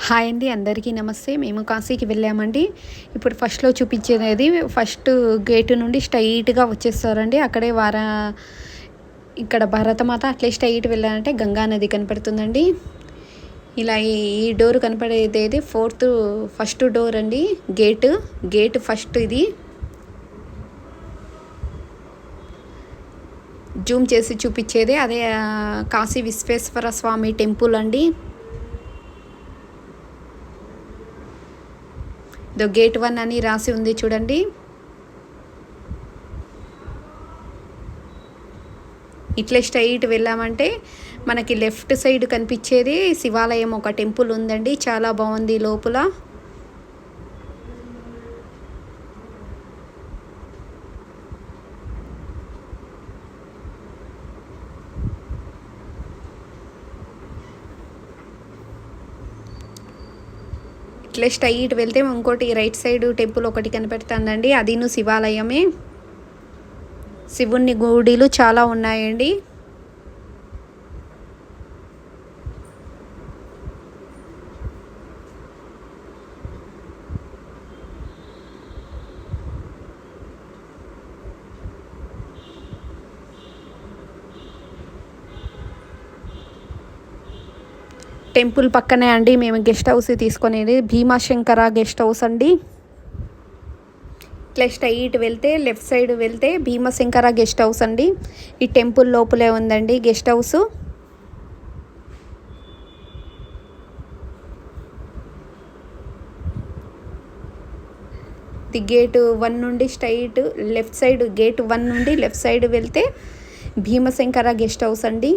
Hi అండి, అందరికీ నమస్తే. మేము కాశీకి వెళ్ళామండి. ఇప్పుడు ఫస్ట్లో చూపించేది ఫస్ట్ గేటు నుండి స్ట్రైట్గా వచ్చేస్తారండి. అక్కడే ఇక్కడ భారతమాత. అట్లే స్ట్రైట్ వెళ్ళాలంటే గంగా నది కనపడుతుందండి. ఇలా ఈ డోర్ కనపడేది ఫస్ట్ డోర్ అండి. గేట్ ఫస్ట్ ఇది. జూమ్ చేసి చూపించేది అదే కాశీ విశ్వేశ్వర స్వామి టెంపుల్ అండి. గేట్ 1 అని రాసి ఉంది చూడండి. ఇట్లా స్ట్రైట్ వెళ్ళామంటే మనకి లెఫ్ట్ సైడ్ కనిపించేది శివాలయం, ఒక టెంపుల్ ఉందండి. చాలా బాగుంది లోపల. ఇట్లా స్ట్రైట్ వెళ్తే ఇంకోటి రైట్ సైడ్ టెంపుల్ ఒకటి కనిపెడుతుందండి. అదిను శివాలయమే. శివుని గుడిలు చాలా ఉన్నాయండి. టెంపుల్ పక్కనే అండి మేము గెస్ట్ హౌస్ తీసుకునేది. భీమాశంకర గెస్ట్ హౌస్ అండి. ఇట్లా స్ట్రైట్ వెళ్తే లెఫ్ట్ సైడ్ వెళ్తే భీమశంకర గెస్ట్ హౌస్ అండి. ఈ టెంపుల్ లోపలే ఉందండి గెస్ట్ హౌస్. ది గేట్ 1 నుండి స్ట్రైట్ లెఫ్ట్ సైడ్, గేట్ 1 నుండి లెఫ్ట్ సైడ్ వెళ్తే భీమశంకర గెస్ట్ హౌస్ అండి.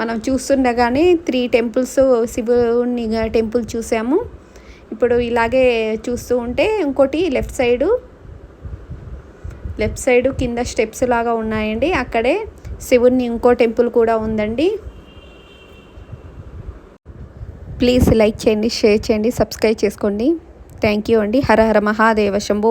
మనం చూస్తుండగానే 3 టెంపుల్స్, శివుని టెంపుల్ చూసాము. ఇప్పుడు ఇలాగే చూస్తూ ఉంటే ఇంకోటి లెఫ్ట్ సైడ్ కింద స్టెప్స్ లాగా ఉన్నాయండి. అక్కడే శివుని ఇంకో టెంపుల్ కూడా ఉందండి. ప్లీజ్ లైక్ చేయండి, షేర్ చేయండి, సబ్స్క్రైబ్ చేసుకోండి. థ్యాంక్ యూ అండి. హర హర మహాదేవ శంభో.